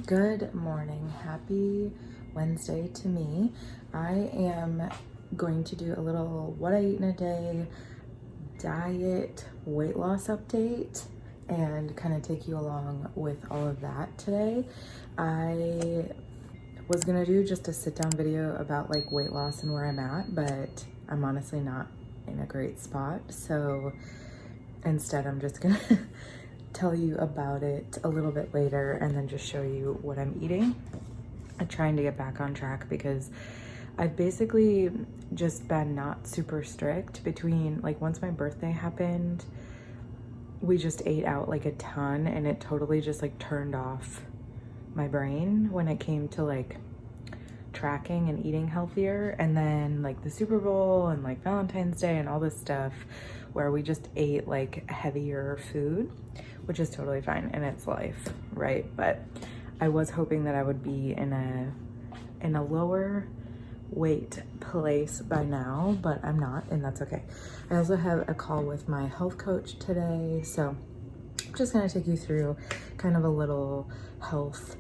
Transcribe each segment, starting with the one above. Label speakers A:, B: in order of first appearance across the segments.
A: Good morning. Happy Wednesday to me. I am going to do a little what I eat in a day diet weight loss update and kind of take you along with all of that today. I was gonna do just a sit down video about like weight loss and where I'm at, but I'm honestly not in a great spot. So instead, I'm just gonna tell you about it a little bit later and then just show you what I'm eating. I'm trying to get back on track because I've basically just been not super strict between, like, once my birthday happened, we just ate out like a ton and it totally just like turned off my brain when it came to like tracking and eating healthier. And then like the Super Bowl and like Valentine's Day and all this stuff where we just ate like heavier food, which is totally fine and it's life, right? But I was hoping that I would be in a lower weight place by now, but I'm not, and that's okay. I also have a call with my health coach today, so I'm just gonna take you through kind of a little health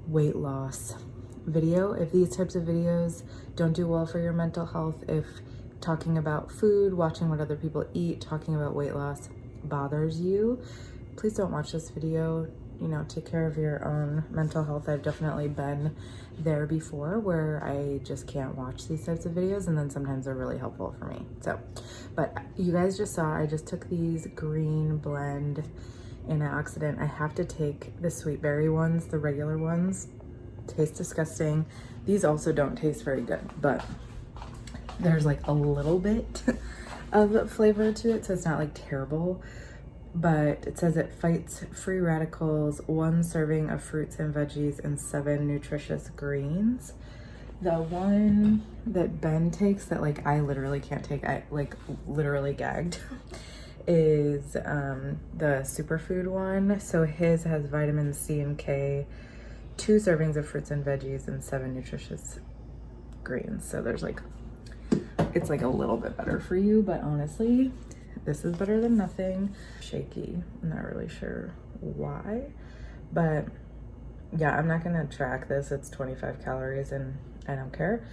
A: weight loss video. If these types of videos don't do well for your mental health, if talking about food, watching what other people eat, talking about weight loss bothers you, please don't watch this video. You know, take care of your own mental health. I've definitely been there before where I just can't watch these types of videos, and then sometimes they're really helpful for me. So, but you guys just saw, I just took these green blend antioxidant. I have to take the sweet berry ones, the regular ones. Taste disgusting. These also don't taste very good, but there's like a little bit of flavor to it, so it's not like terrible. But it says it fights free radicals, 1 serving of fruits and veggies, and 7 nutritious greens. The one that Ben takes that like I literally can't take, I like literally gagged, is the superfood one. So his has vitamin C and K, 2 servings of fruits and veggies, and 7 nutritious greens. So there's like, it's like a little bit better for you, but honestly, this is better than nothing. Shaky, I'm not really sure why, but yeah, I'm not gonna track this. It's 25 calories and I don't care.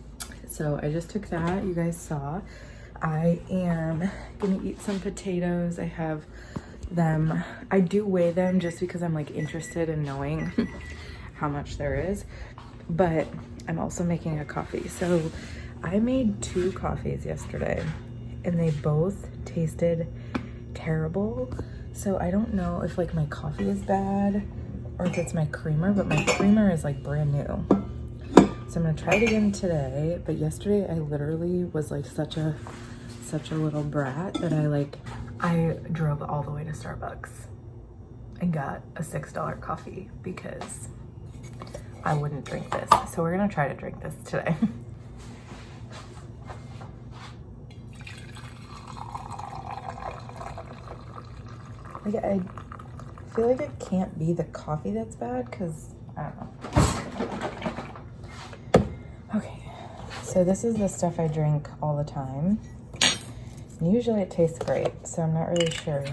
A: So I just took that, you guys saw. I am gonna eat some potatoes. I have them, I do weigh them just because I'm like interested in knowing how much there is, but I'm also making a coffee. So I made 2 coffees yesterday and they both tasted terrible. So I don't know if like my coffee is bad or if it's my creamer, but my creamer is like brand new. So I'm gonna try it again today. But yesterday I literally was like such a little brat that I drove all the way to Starbucks and got a $6 coffee because I wouldn't drink this. So we're gonna try to drink this today. Like, I feel like it can't be the coffee that's bad because, I don't know. Okay, so this is the stuff I drink all the time. And usually it tastes great, so I'm not really sure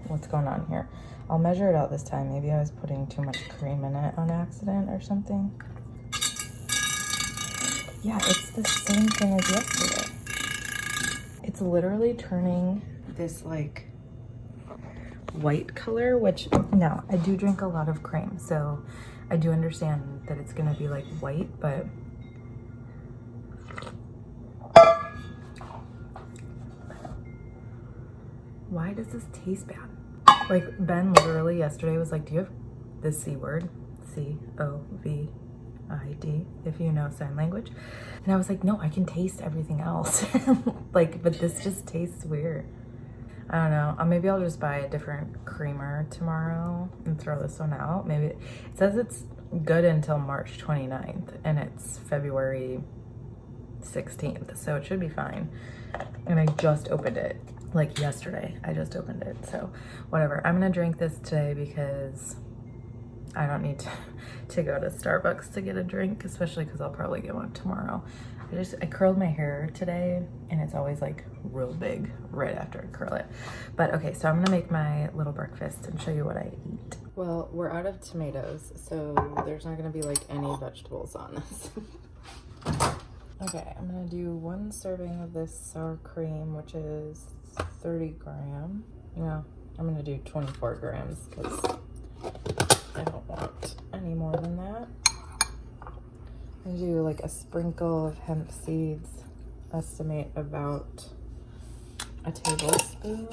A: what's going on here. I'll measure it out this time. Maybe I was putting too much cream in it on accident or something. Yeah, it's the same thing as yesterday. It's literally turning this like white color, which no, I do drink a lot of cream, so I do understand that it's gonna be like white, but why does this taste bad? Like Ben literally yesterday was like, do you have the C word? COVID, if you know sign language. And I was like, no, I can taste everything else. Like, but this just tastes weird. I don't know. Maybe I'll just buy a different creamer tomorrow and throw this one out. Maybe it says it's good until March 29th and it's February 16th, so it should be fine. And I just opened it like yesterday. I just opened it, so whatever. I'm gonna drink this today because I don't need to go to Starbucks to get a drink, especially because I'll probably get one tomorrow. I curled my hair today and it's always like real big right after I curl it. But okay, so I'm gonna make my little breakfast and show you what I eat. Well, we're out of tomatoes, so there's not gonna be like any vegetables on this. Okay, I'm gonna do 1 serving of this sour cream, which is 30 grams. No, I'm gonna do 24 grams because I don't want any more than that. I'm gonna do like a sprinkle of hemp seeds, estimate about a tablespoon.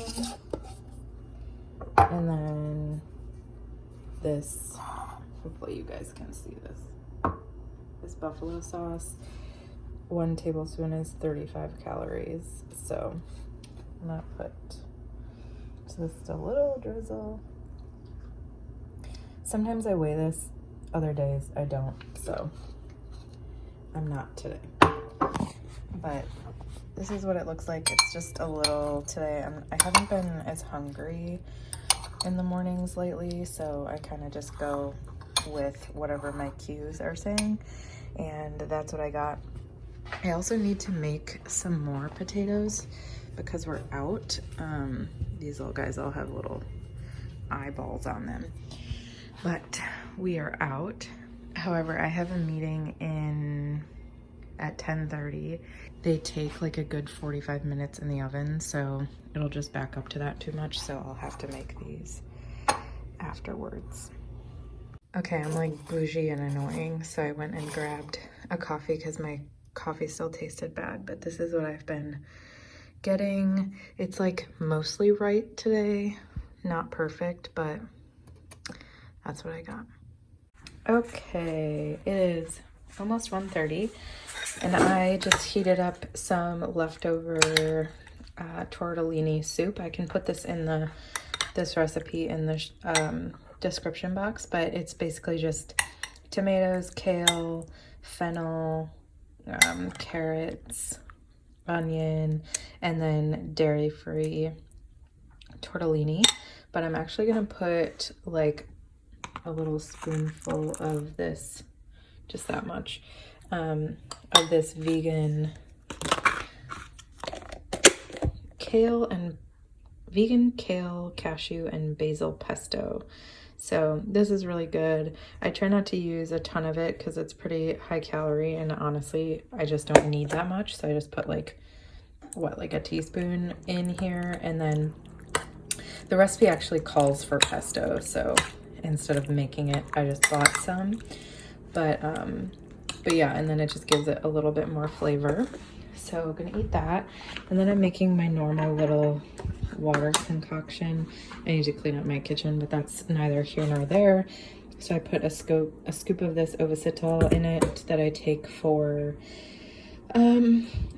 A: And then this, hopefully you guys can see this buffalo sauce. 1 tablespoon is 35 calories. So I'm gonna put just a little drizzle. Sometimes I weigh this, other days I don't, so I'm not today. But this is what it looks like. It's just a little today. I haven't been as hungry in the mornings lately, so I kind of just go with whatever my cues are saying, and that's what I got. I also need to make some more potatoes because we're out. These little guys all have little eyeballs on them, but we are out. However, I have a meeting at 10:30. They take like a good 45 minutes in the oven, so it'll just back up to that too much, so I'll have to make these afterwards. Okay, I'm like bougie and annoying, so I went and grabbed a coffee because my coffee still tasted bad, but this is what I've been getting. It's like mostly right today, not perfect, but that's what I got. Okay, it is almost 1:30 and I just heated up some leftover tortellini soup. I can put this in this recipe in the description box, but it's basically just tomatoes, kale, fennel, carrots, onion, and then dairy-free tortellini. But I'm actually gonna put like a little spoonful of this, just that much, of this vegan kale, cashew, and basil pesto. So this is really good. I try not to use a ton of it because it's pretty high calorie, and honestly, I just don't need that much. So I just put like a teaspoon in here, and then the recipe actually calls for pesto. So instead of making it, I just bought some. But yeah, and then it just gives it a little bit more flavor. So I'm gonna eat that, and then I'm making my normal little water concoction. I need to clean up my kitchen, but that's neither here nor there. So I put a scoop of this ovacitol in it that I take for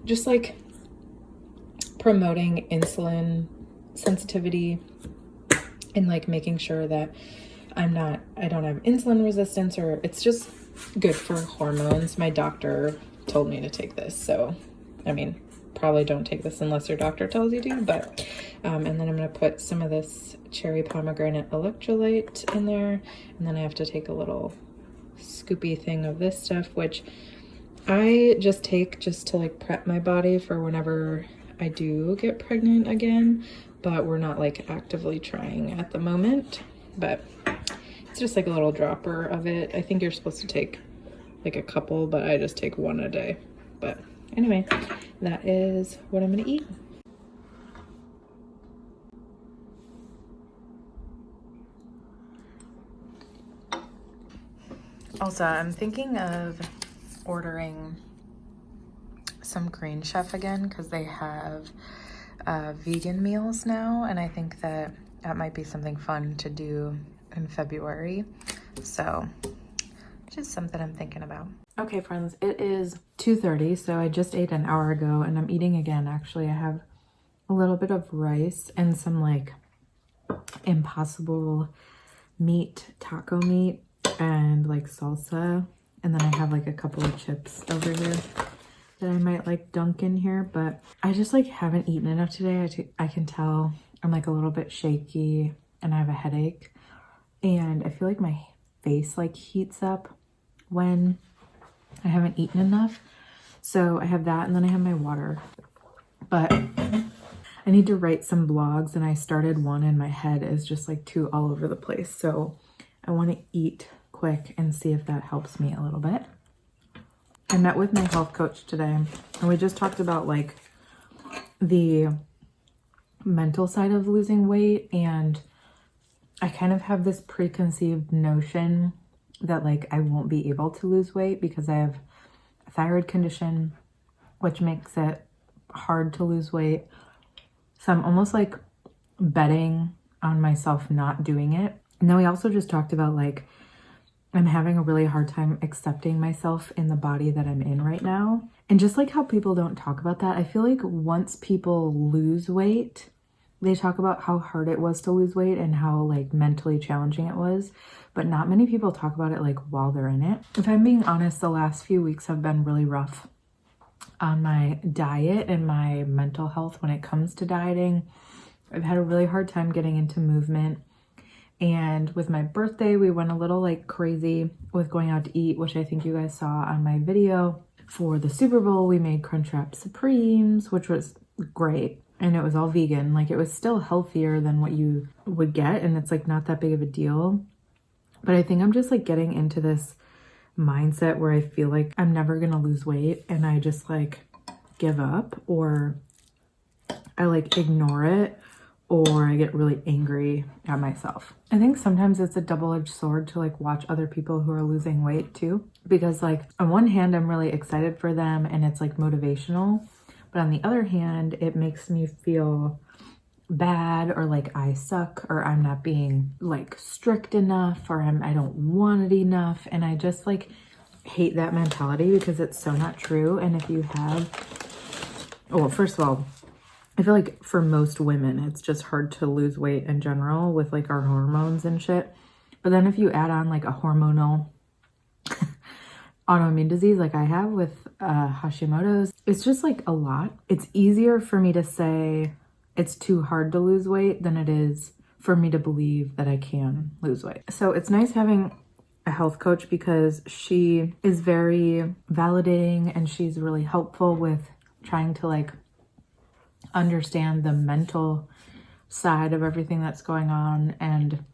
A: just like promoting insulin sensitivity and like making sure that I don't have insulin resistance, or it's just good for hormones. My doctor told me to take this, so I mean, probably don't take this unless your doctor tells you to, but and then I'm gonna put some of this cherry pomegranate electrolyte in there, and then I have to take a little scoopy thing of this stuff, which I just take just to like prep my body for whenever I do get pregnant again, but we're not like actively trying at the moment. But it's just like a little dropper of it. I think you're supposed to take like a couple, but I just take 1 a day. But anyway, that is what I'm gonna eat. Also, I'm thinking of ordering some Green Chef again because they have vegan meals now, and I think that might be something fun to do in February. So just something I'm thinking about. Okay, friends, it is 2:30, so I just ate an hour ago, and I'm eating again. Actually, I have a little bit of rice and some like Impossible meat, taco meat, and like salsa, and then I have like a couple of chips over here that I might like dunk in here, but I just like haven't eaten enough today. I can tell I'm like a little bit shaky and I have a headache, and I feel like my face like heats up when I haven't eaten enough. So I have that, and then I have my water. But I need to write some blogs, and I started one and my head is just like too all over the place. So I want to eat quick and see if that helps me a little bit. I met with my health coach today, and we just talked about like the mental side of losing weight, and I kind of have this preconceived notion that like I won't be able to lose weight because I have a thyroid condition, which makes it hard to lose weight. So I'm almost like betting on myself not doing it. And then we also just talked about like I'm having a really hard time accepting myself in the body that I'm in right now. And just like how people don't talk about that, I feel like once people lose weight, they talk about how hard it was to lose weight and how like mentally challenging it was, but not many people talk about it like while they're in it. If I'm being honest, the last few weeks have been really rough on my diet and my mental health when it comes to dieting. I've had a really hard time getting into movement. And with my birthday, we went a little like crazy with going out to eat, which I think you guys saw on my video. For the Super Bowl, we made Crunchwrap Supremes, which was great. And it was all vegan. Like it was still healthier than what you would get. And it's like not that big of a deal. But I think I'm just like getting into this mindset where I feel like I'm never going to lose weight. And I just like give up, or I like ignore it, or I get really angry at myself. I think sometimes it's a double-edged sword to like watch other people who are losing weight too. Because like on one hand, I'm really excited for them and it's like motivational. But on the other hand, it makes me feel bad, or like I suck, or I'm not being like strict enough, or I don't want it enough. And I just like hate that mentality because it's so not true. And if you have, well, first of all, I feel like for most women, it's just hard to lose weight in general with like our hormones and shit. But then if you add on like a hormonal autoimmune disease like I have with Hashimoto's, it's just like a lot. It's easier for me to say it's too hard to lose weight than it is for me to believe that I can lose weight. So it's nice having a health coach because she is very validating and she's really helpful with trying to like understand the mental side of everything that's going on, and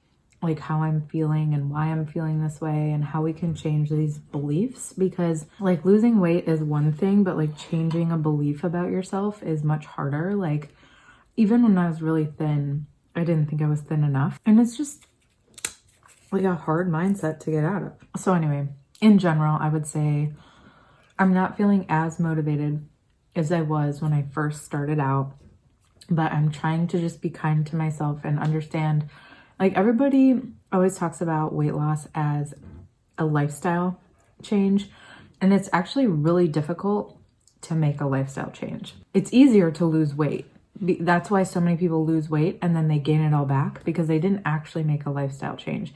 A: like how I'm feeling and why I'm feeling this way, and how we can change these beliefs. Because like losing weight is one thing, but like changing a belief about yourself is much harder. Like even when I was really thin, I didn't think I was thin enough, and it's just like a hard mindset to get out of. So anyway, in general, I would say I'm not feeling as motivated as I was when I first started out, but I'm trying to just be kind to myself and understand, like everybody always talks about weight loss as a lifestyle change, and it's actually really difficult to make a lifestyle change. It's easier to lose weight. That's why so many people lose weight and then they gain it all back, because they didn't actually make a lifestyle change.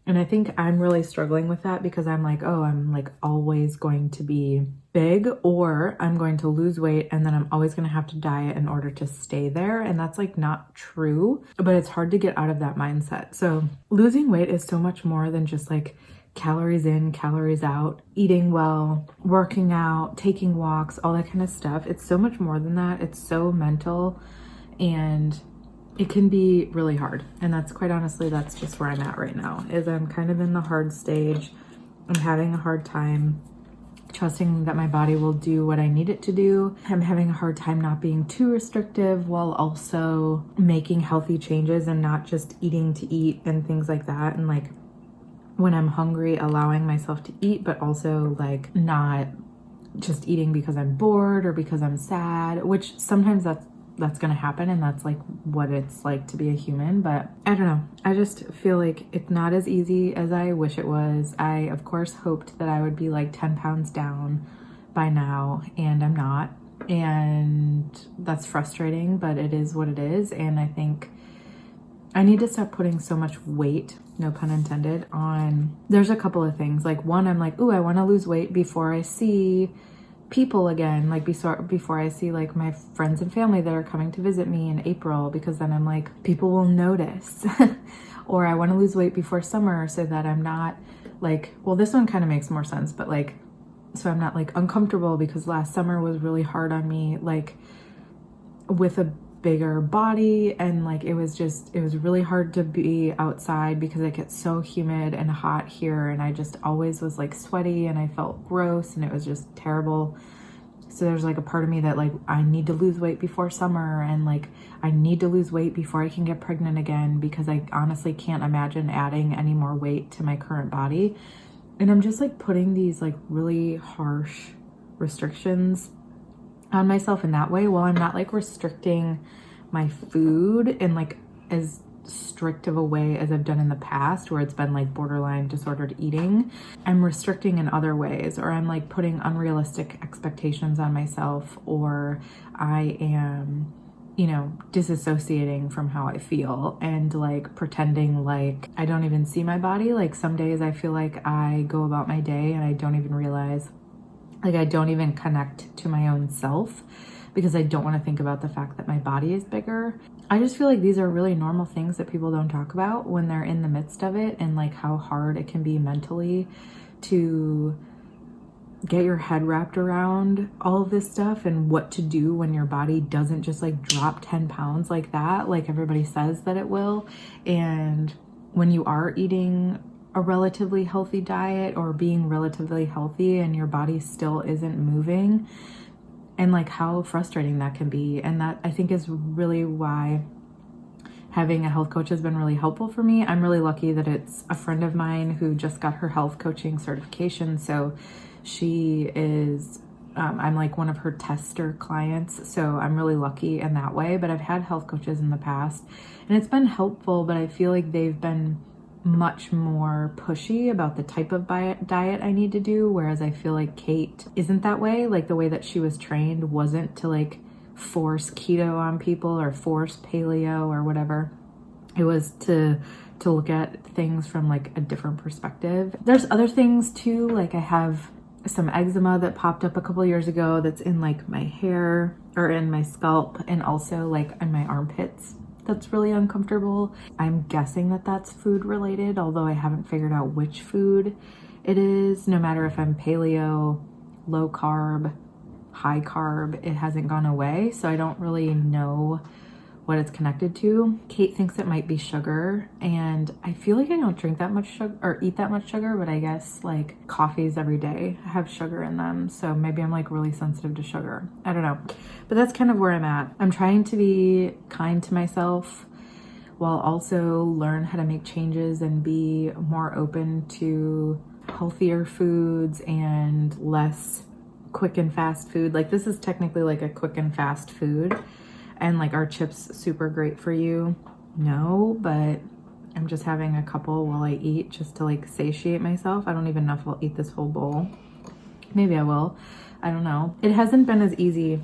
A: And I think I'm really struggling with that because I'm like, oh, I'm like always going to be big, or I'm going to lose weight and then I'm always going to have to diet in order to stay there. And that's like not true, but it's hard to get out of that mindset. So losing weight is so much more than just like calories in, calories out, eating well, working out, taking walks, all that kind of stuff. It's so much more than that. It's so mental, and it can be really hard. And that's quite honestly, that's just where I'm at right now, is I'm kind of in the hard stage. I'm having a hard time trusting that my body will do what I need it to do. I'm having a hard time not being too restrictive while also making healthy changes and not just eating to eat and things like that. And like when I'm hungry, allowing myself to eat, but also like not just eating because I'm bored or because I'm sad, which sometimes that's gonna happen, and that's like what it's like to be a human. But I don't know, I just feel like it's not as easy as I wish it was. I of course hoped that I would be like 10 pounds down by now, and I'm not, and that's frustrating, but it is what it is. And I think I need to stop putting so much weight, no pun intended, on, there's a couple of things. Like one, I'm like, ooh, I want to lose weight before I see people again, like before I see like my friends and family that are coming to visit me in April, because then I'm like, people will notice. or I want to lose weight before summer so that I'm not like, well, this one kind of makes more sense, but like, so I'm not like uncomfortable because last summer was really hard on me, like with a bigger body, and like it was really hard to be outside because it gets so humid and hot here, and I just always was like sweaty and I felt gross and it was just terrible. So there's like a part of me that like, I need to lose weight before summer, and like I need to lose weight before I can get pregnant again, because I honestly can't imagine adding any more weight to my current body. And I'm just like putting these like really harsh restrictions on myself in that way. Well, I'm not like restricting my food in like as strict of a way as I've done in the past, where it's been like borderline disordered eating. I'm restricting in other ways, or I'm like putting unrealistic expectations on myself, or I am, you know, disassociating from how I feel and like pretending like I don't even see my body. Like some days I feel like I go about my day and I don't even realize, like I don't even connect to my own self because I don't want to think about the fact that my body is bigger. I just feel like these are really normal things that people don't talk about when they're in the midst of it, and like how hard it can be mentally to get your head wrapped around all of this stuff and what to do when your body doesn't just like drop 10 pounds like that, like everybody says that it will. And when you are eating a relatively healthy diet or being relatively healthy and your body still isn't moving, and like how frustrating that can be. And that I think is really why having a health coach has been really helpful for me. I'm really lucky that it's a friend of mine who just got her health coaching certification. So she is, I'm like one of her tester clients. So I'm really lucky in that way. But I've had health coaches in the past and it's been helpful, but I feel like they've been much more pushy about the type of diet I need to do. Whereas I feel like Kate isn't that way. Like the way that she was trained wasn't to like force keto on people or force paleo or whatever. It was to look at things from like a different perspective. There's other things too. Like I have some eczema that popped up a couple years ago that's in like my hair or in my scalp, and also like in my armpits. That's really uncomfortable. I'm guessing that that's food related, although I haven't figured out which food it is. No matter if I'm paleo, low carb, high carb, it hasn't gone away. So I don't really know what it's connected to. Kate thinks it might be sugar, and I feel like I don't drink that much sugar or eat that much sugar, but I guess like coffees every day have sugar in them. So maybe I'm like really sensitive to sugar. I don't know, but that's kind of where I'm at. I'm trying to be kind to myself while also learn how to make changes and be more open to healthier foods and less quick and fast food. Like this is technically like a quick and fast food. And like, are chips super great for you? No, but I'm just having a couple while I eat just to like satiate myself. I don't even know if I'll eat this whole bowl. Maybe I will. I don't know. It hasn't been as easy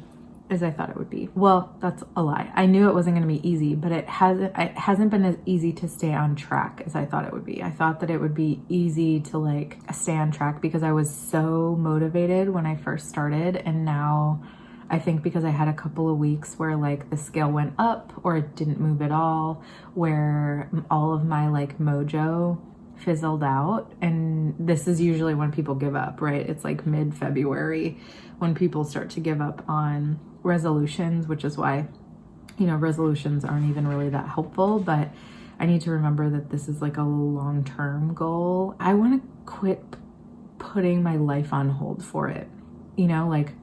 A: as I thought it would be. Well, that's a lie. I knew it wasn't going to be easy, but it hasn't been as easy to stay on track as I thought it would be. I thought that it would be easy to like stay on track because I was so motivated when I first started, and now I think because I had a couple of weeks where like the scale went up or it didn't move at all, where all of my like mojo fizzled out. And this is usually when people give up, right? It's like mid-February when people start to give up on resolutions, which is why, you know, resolutions aren't even really that helpful. But I need to remember that this is like a long-term goal. I want to quit putting my life on hold for it. You know, like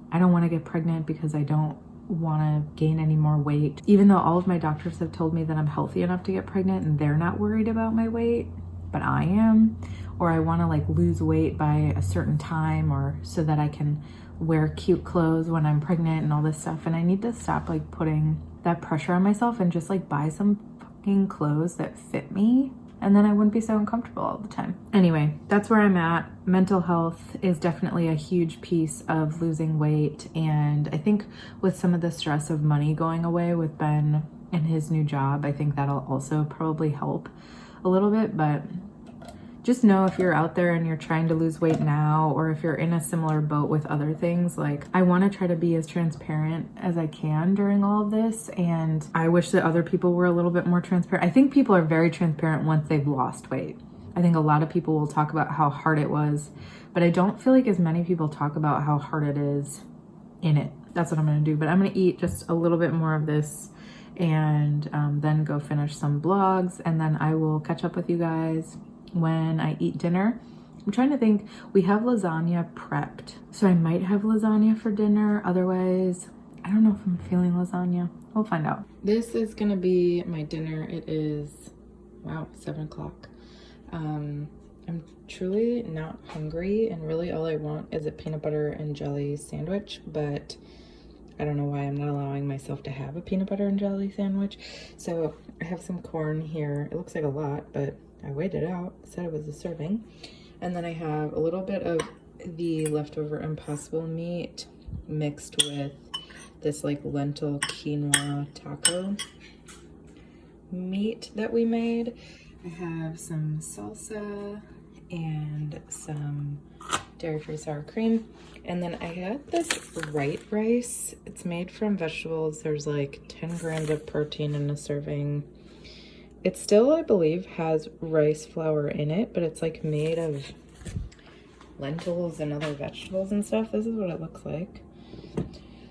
A: I don't want to get pregnant because I don't want to gain any more weight. Even though all of my doctors have told me that I'm healthy enough to get pregnant and they're not worried about my weight, but I am. Or I want to like lose weight by a certain time, or so that I can wear cute clothes when I'm pregnant and all this stuff. And I need to stop like putting that pressure on myself and just like buy some fucking clothes that fit me. And then I wouldn't be so uncomfortable all the time. Anyway, that's where I'm at. Mental health is definitely a huge piece of losing weight. And I think with some of the stress of money going away with Ben and his new job, I think that'll also probably help a little bit. But just know if you're out there and you're trying to lose weight now, or if you're in a similar boat with other things, like I want to try to be as transparent as I can during all of this. And I wish that other people were a little bit more transparent. I think people are very transparent once they've lost weight. I think a lot of people will talk about how hard it was, but I don't feel like as many people talk about how hard it is in it. That's what I'm gonna do. But I'm gonna eat just a little bit more of this and then go finish some vlogs, and then I will catch up with you guys when I eat dinner. I'm trying to think, we have lasagna prepped, so I might have lasagna for dinner. Otherwise, I don't know if I'm feeling lasagna. We'll find out. This is gonna be my dinner. It is, wow, 7 o'clock. I'm truly not hungry, and really all I want is a peanut butter and jelly sandwich, but I don't know why I'm not allowing myself to have a peanut butter and jelly sandwich. So I have some corn here. It looks like a lot, but I weighed it out, said it was a serving. And then I have a little bit of the leftover Impossible meat mixed with this like lentil quinoa taco meat that we made. I have some salsa and some dairy-free sour cream. And then I got this white rice. It's made from vegetables. There's like 10 grams of protein in a serving. It still, I believe, has rice flour in it, but it's like made of lentils and other vegetables and stuff. This is what it looks like.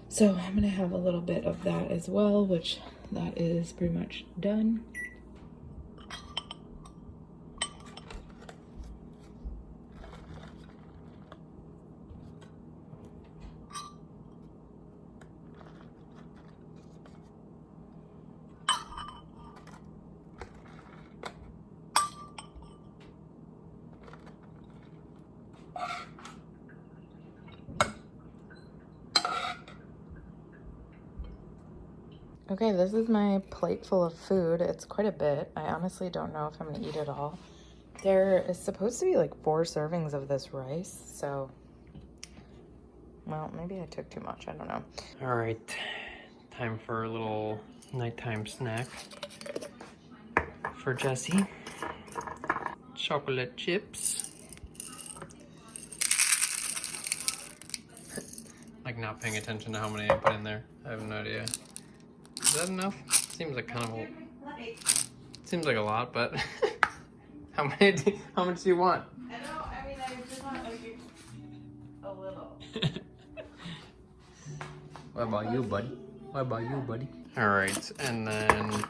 A: So I'm gonna have a little bit of that as well, which that is pretty much done. Okay, this is my plate full of food. It's quite a bit. I honestly don't know if I'm gonna eat it all. There is supposed to be like 4 servings of this rice, so, well, maybe I took too much, I don't know.
B: All right, time for a little nighttime snack for Jessie. Chocolate chips. Like not paying attention to how many I put in there. I have no idea. Is that enough? Seems like kind of a, seems like a lot, but how much do you want?
A: I mean, I just want like a little.
B: What about you, buddy? What about you, buddy? All right, and then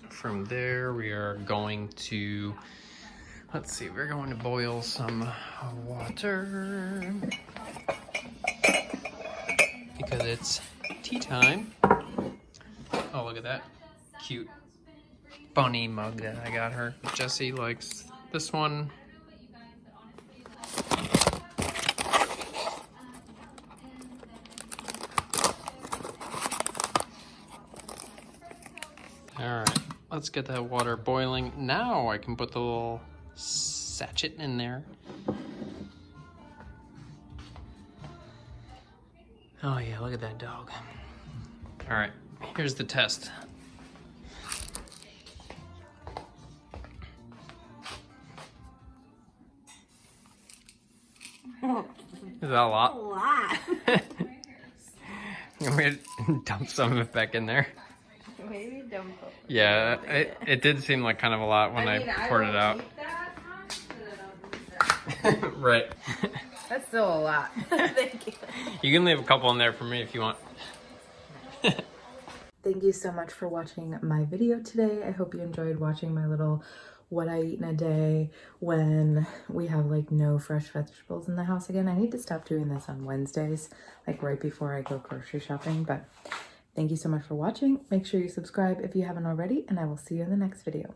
B: from there we are going to, let's see, we're going to boil some water because it's tea time. Oh, look at that cute bunny mug that I got her. Jessie likes this one. All right, let's get that water boiling. Now I can put the little sachet in there. Oh yeah, look at that dog. All right, here's the test. Is that a lot?
A: A lot.
B: I'm gonna dump some of it back in there.
A: Maybe dump it.
B: Yeah, it did seem like kind of a lot when I poured it out. Right.
A: That's still a lot. Thank you.
B: You can leave a couple in there for me if you want.
A: Thank you so much for watching my video today. I hope you enjoyed watching my little what I eat in a day when we have like no fresh vegetables in the house again. I need to stop doing this on Wednesdays, like right before I go grocery shopping. But thank you so much for watching. Make sure you subscribe if you haven't already, and I will see you in the next video.